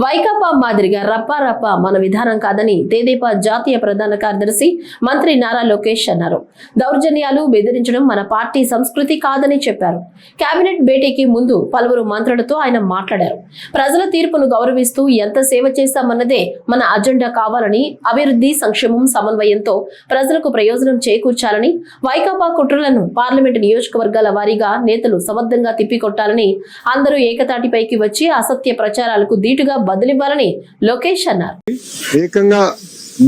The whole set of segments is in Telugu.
వైకాపా మాదిరిగా రప్పా మన విధానం కాదని తెదేపా జాతీయ ప్రధాన కార్యదర్శి మంత్రి నారా లోకేష్ అన్నారు. దౌర్జన్యాలు, బెదిరించడం మన పార్టీ సంస్కృతి కాదని చెప్పారు. కేబినెట్ భేటీకి ముందు పలువురు మంత్రులతో ఆయన మాట్లాడారు. ప్రజల తీర్పును గౌరవిస్తూ ఎంత సేవ చేశామన్నదే మన అజెండా కావాలని, అభివృద్ధి, సంక్షేమం సమన్వయంతో ప్రజలకు ప్రయోజనం చేకూర్చాలని, వైకాపా కుట్రలను పార్లమెంటు నియోజకవర్గాల వారీగా నేతలు సమర్థంగా తిప్పికొట్టాలని, అందరూ ఏకతాటిపైకి వచ్చి అసత్య ప్రచారాలకు దీటుగా బదిలివ్వాలని లోకేష్ అన్నారు. ఏకంగా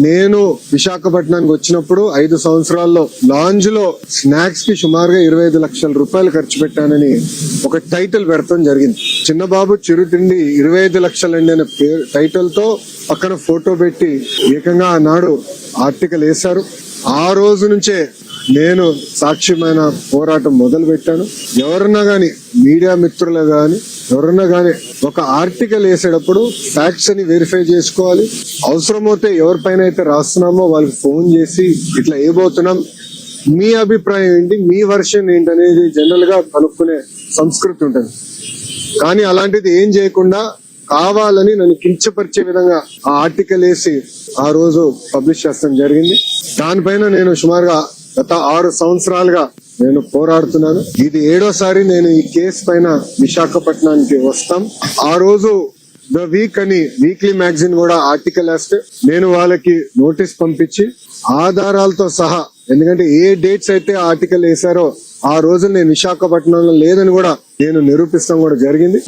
నేను విశాఖపట్నానికి వచ్చినప్పుడు 5 సంవత్సరాల్లో లాంజ్ లో స్నాక్స్ కి సుమారుగా 25 లక్షల రూపాయలు ఖర్చు పెట్టానని ఒక టైటిల్ పెడతాం జరిగింది. చిన్నబాబు చిరుతిండి 25 లక్షలండి అనే టైటిల్ తో పక్కన ఫోటో పెట్టి ఏకంగా ఆనాడు ఆర్టికల్ వేశారు. ఆ రోజు నుంచే నేను సాక్ష్యమైన పోరాటం మొదలు పెట్టాను. ఎవరన్నా గాని, మీడియా మిత్రులు గాని ఎవరన్నా గాని ఒక ఆర్టికల్ వేసేటప్పుడు ఫ్యాక్ట్స్ అని వెరిఫై చేసుకోవాలి. అవసరమైతే ఎవరిపైన అయితే రాస్తున్నామో వాళ్ళకి ఫోన్ చేసి ఇట్లా ఏబోతున్నాం, మీ అభిప్రాయం ఏంటి, మీ వర్షన్ ఏంటి అనేది జనరల్ గా కనుక్కునే సంస్కృతి ఉంటుంది. కానీ అలాంటిది ఏం చేయకుండా కావాలని నన్ను కించపరిచే విధంగా ఆ ఆర్టికల్ వేసి ఆ రోజు పబ్లిష్ చేస్తాం జరిగింది. దానిపైన నేను సుమారుగా గత 6 సంవత్సరాలుగా నేను పోరాడుతున్నాను. ఇది 7వ నేను ఈ కేసు పైన విశాఖపట్నానికి వస్తాం. ఆ రోజు ద వీక్ అని వీక్లీ మ్యాగజైన్ కూడా ఆర్టికల్ వేస్తే నేను వాళ్ళకి నోటీస్ పంపించి ఆధారాలతో సహా, ఎందుకంటే ఏ డేట్స్ అయితే ఆర్టికల్ వేశారో ఆ రోజు నేను విశాఖపట్నంలో లేదని కూడా నేను నిరూపిస్తాం కూడా జరిగింది.